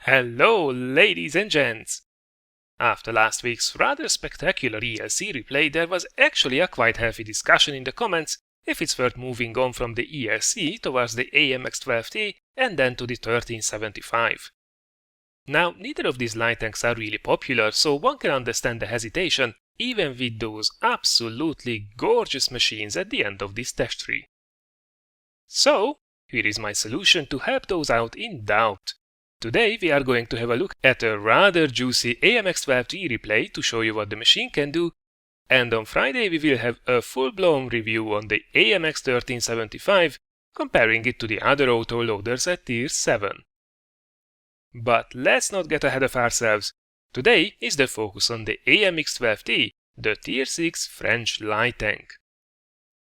Hello, ladies and gents! After last week's rather spectacular ELC replay, there was actually a quite healthy discussion in the comments if it's worth moving on from the ELC towards the AMX 12t and then to the 1375. Now, neither of these light tanks are really popular, so one can understand the hesitation, even with those absolutely gorgeous machines at the end of this test tree. So, here is my solution to help those out in doubt. Today we are going to have a look at a rather juicy AMX 12t replay to show you what the machine can do, and on Friday we will have a full-blown review on the AMX 1375, comparing it to the other autoloaders at tier 7. But let's not get ahead of ourselves. Today is the focus on the AMX 12t, the tier 6 French light tank.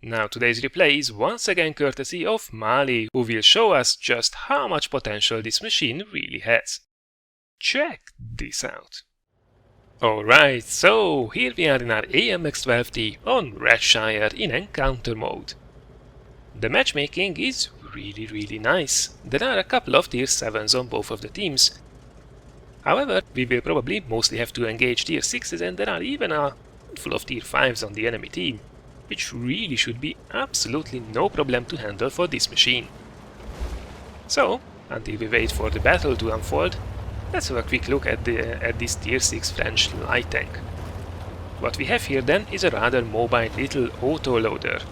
Now today's replay is once again courtesy of Mali, who will show us just how much potential this machine really has. Check this out. Alright, so here we are in our AMX 12t on Redshire in encounter mode. The matchmaking is really nice. There are a couple of tier 7s on both of the teams. However, we will probably mostly have to engage tier 6s, and there are even a handful of tier 5s on the enemy team, which really should be absolutely no problem to handle for this machine. So, until we wait for the battle to unfold, let's have a quick look at this tier 6 French light tank. What we have here then is a rather mobile little autoloader.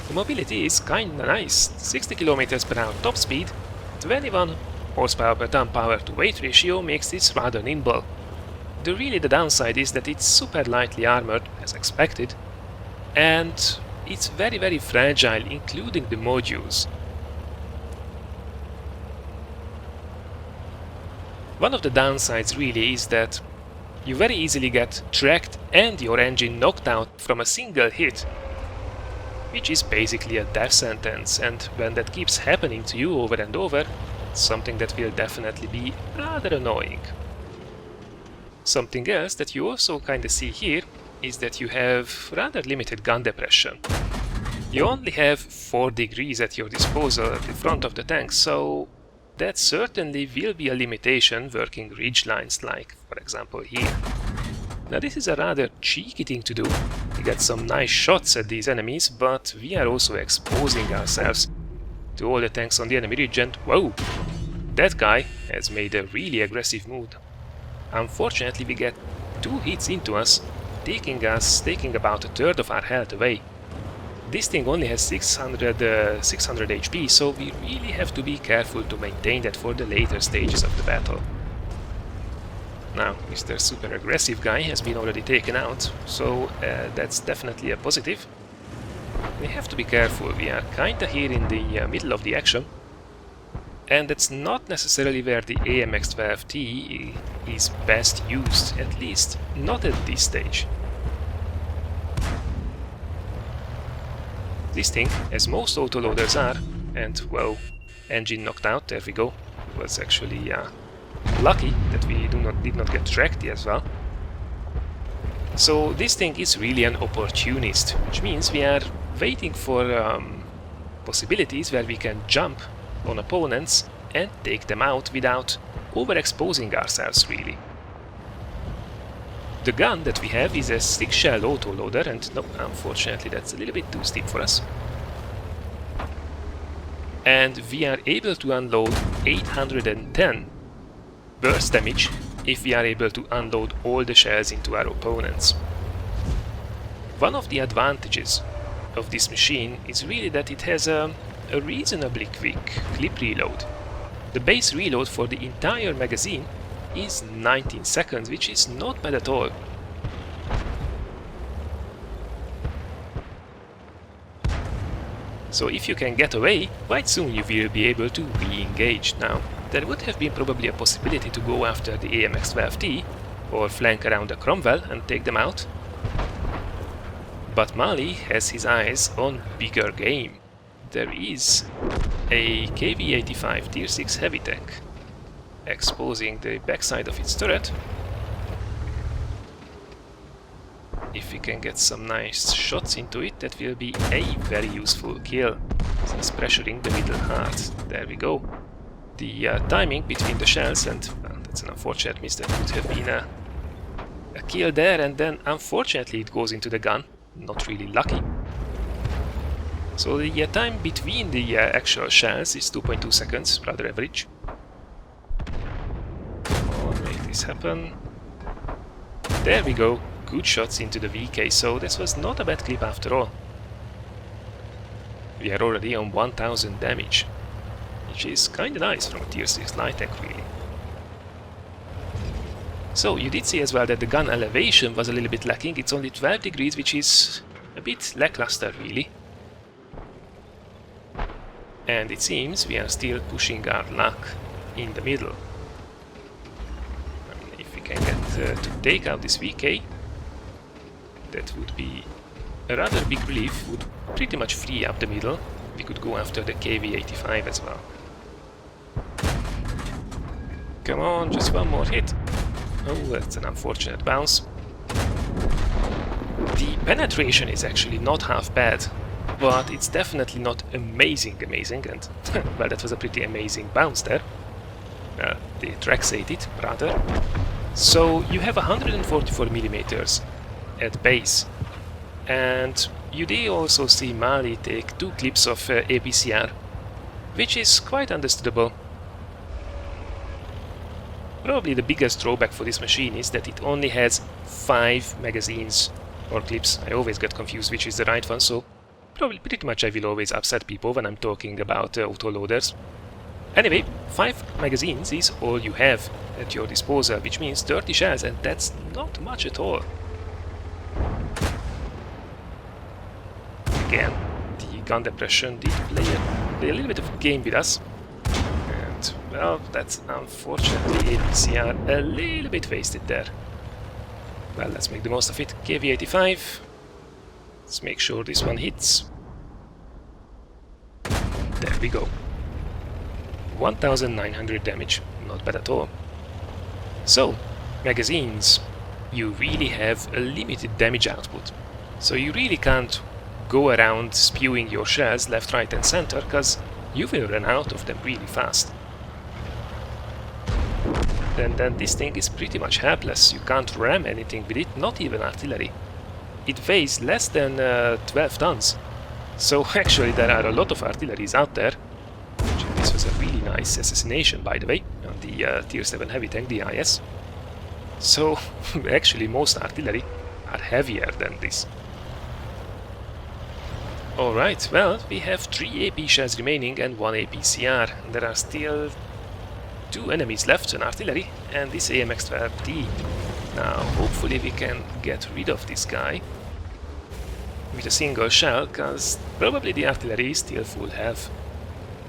The mobility is kinda nice, 60 km per hour top speed, 21 horsepower per ton power to weight ratio makes this rather nimble. The downside is that it's super lightly armored, as expected, and it's very fragile, including the modules. One of the downsides really is that you very easily get tracked and your engine knocked out from a single hit, which is basically a death sentence, and when that keeps happening to you over and over, it's something that will definitely be rather annoying. Something else that you also kinda see here is that you have rather limited gun depression. You only have 4 degrees at your disposal at the front of the tank, so that certainly will be a limitation working ridge lines like, for example, here. Now this is a rather cheeky thing to do. We get some nice shots at these enemies, but we are also exposing ourselves to all the tanks on the enemy ridge, and whoa! That guy has made a really aggressive move. Unfortunately, we get 2 hits into us, taking about a third of our health away. This thing only has 600 HP, so we really have to be careful to maintain that for the later stages of the battle. Now, Mr. super aggressive guy has been already taken out, so that's definitely a positive. We have to be careful, we are kinda here in the middle of the action, and that's not necessarily where the AMX 12t is best used, at least not at this stage. This thing, as most autoloaders are, and whoa, engine knocked out, there we go. It was actually lucky that we did not get tracked as well. So this thing is really an opportunist, which means we are waiting for possibilities where we can jump on opponents and take them out without overexposing ourselves really. The gun that we have is a 6-shell autoloader, and no, unfortunately that's a little bit too steep for us. And we are able to unload 810 burst damage if we are able to unload all the shells into our opponents. One of the advantages of this machine is really that it has a reasonably quick clip reload. The base reload for the entire magazine is 19 seconds, which is not bad at all. So if you can get away, quite soon you will be able to re-engage. Now, there would have been probably a possibility to go after the AMX 12t or flank around the Cromwell and take them out, but Mali has his eyes on bigger game. There is a KV-85 tier 6 heavy tank exposing the backside of its turret. If we can get some nice shots into it, that will be a very useful kill. So it's pressuring the middle heart. There we go. The timing between the shells and That's an unfortunate miss. That would have been a kill there, and then unfortunately it goes into the gun. Not really lucky. So the time between the actual shells is 2.2 seconds, rather average. Come on, make this happen. There we go. Good shots into the VK, so this was not a bad clip after all. We are already on 1000 damage, which is kinda nice from a tier 6 light tank, really. So you did see as well that the gun elevation was a little bit lacking. It's only 12 degrees, which is a bit lackluster, really. And it seems we are still pushing our luck in the middle. I mean, if we can get to take out this VK, that would be a rather big relief, would pretty much free up the middle. We could go after the KV-85 as well. Come on, just one more hit. Oh, that's an unfortunate bounce. The penetration is actually not half bad, but it's definitely not amazing, and well, that was a pretty amazing bounce there. The tracks ate it, rather. So you have 144 millimeters at base, and you did also see Mali take 2 clips of APCR, which is quite understandable. Probably the biggest drawback for this machine is that it only has 5 magazines or clips. I always get confused which is the right one, so probably pretty much I will always upset people when I'm talking about autoloaders. Anyway, 5 magazines is all you have at your disposal, which means 30 shells, and that's not much at all. Again, the gun depression did play a little bit of a game with us. And, well, that's unfortunately APCR a little bit wasted there. Well, let's make the most of it. KV-85. Let's make sure this one hits. There we go. 1900 damage. Not bad at all. So, magazines. You really have a limited damage output. So you really can't go around spewing your shells left, right and center, because you will run out of them really fast. And then this thing is pretty much helpless. You can't ram anything with it, not even artillery. It weighs less than 12 tons. So actually there are a lot of artilleries out there. This was a really nice assassination, by the way, on the tier 7 heavy tank, the IS. So actually most artillery are heavier than this. Alright, well, we have 3 AP shells remaining and 1 APCR. There are still 2 enemies left, an artillery and this AMX 12t. Now, hopefully we can get rid of this guy with a single shell, because probably the artillery is still full health.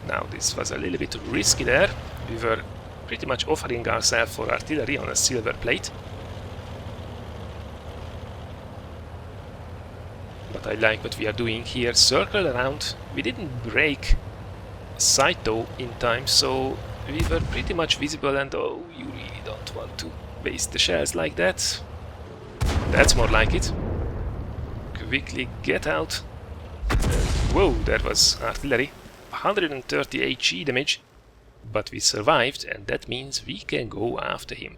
Now, this was a little bit risky there. We were pretty much offering ourselves for artillery on a silver plate. But I like what we are doing here. Circle around. We didn't break sight though in time, so we were pretty much visible, and oh, you really don't want to waste the shells like that. That's more like it. Quickly get out. Whoa, there was artillery. 130 HE damage. But we survived, and that means we can go after him.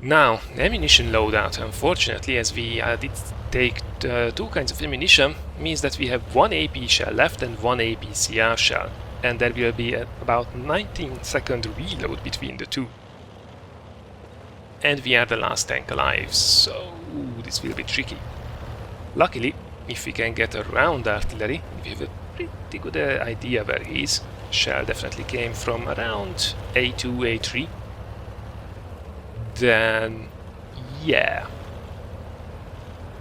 Now, ammunition loadout, unfortunately, as we did take 2 kinds of ammunition, means that we have 1 AP shell left and 1 APCR shell, and there will be about 19-second reload between the 2. And we are the last tank alive, so this will be tricky. Luckily, if we can get around artillery, we have a pretty good idea where he is. Shell definitely came from around A2, A3. Then, yeah,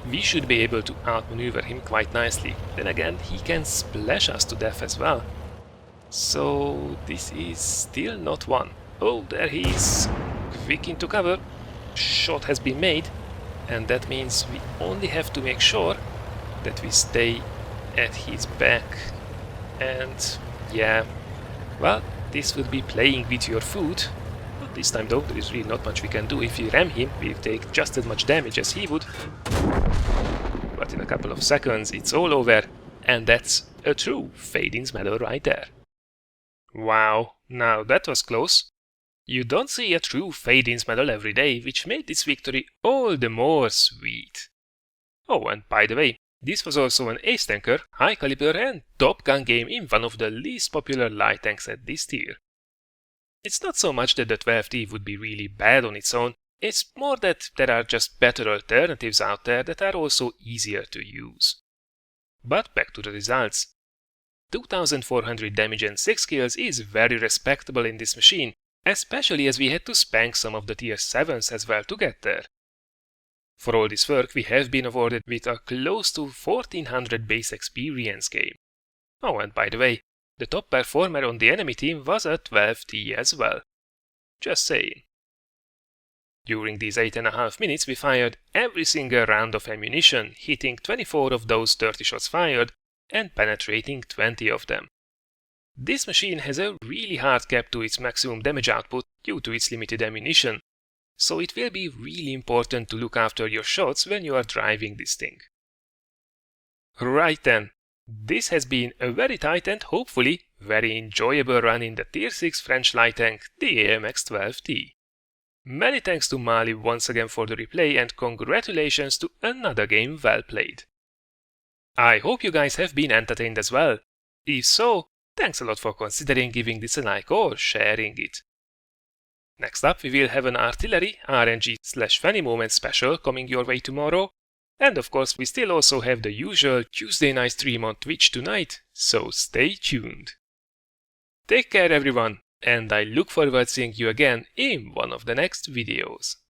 we should be able to outmaneuver him quite nicely. Then again, he can splash us to death as well. So this is still not one. Oh, there he is. Quick into cover. Shot has been made, and that means we only have to make sure that we stay at his back. And yeah, well, this would be playing with your food. This time though, there is really not much we can do. If we ram him, we'll take just as much damage as he would. But in a couple of seconds, it's all over. And that's a true Fading's medal right there. Wow, now that was close. You don't see a true fade-ins medal every day, which made this victory all the more sweet. Oh, and by the way, this was also an ace tanker, high caliber and top gun game in one of the least popular light tanks at this tier. It's not so much that the 12t would be really bad on its own, it's more that there are just better alternatives out there that are also easier to use. But back to the results. 2400 damage and 6 kills is very respectable in this machine, especially as we had to spank some of the tier 7s as well to get there. For all this work we have been awarded with a close to 1400 base experience game. Oh, and by the way, the top performer on the enemy team was a 12t as well. Just saying. During these 8.5 minutes we fired every single round of ammunition, hitting 24 of those 30 shots fired and penetrating 20 of them. This machine has a really hard cap to its maximum damage output due to its limited ammunition, so it will be really important to look after your shots when you are driving this thing. Right then, this has been a very tight and hopefully very enjoyable run in the Tier 6 French light tank, the AMX 12t. Many thanks to Mali once again for the replay and congratulations to another game well played. I hope you guys have been entertained as well. If so, thanks a lot for considering giving this a like or sharing it. Next up we will have an artillery RNG/funny moment special coming your way tomorrow. And of course we still also have the usual Tuesday night stream on Twitch tonight, so stay tuned. Take care everyone, and I look forward to seeing you again in one of the next videos.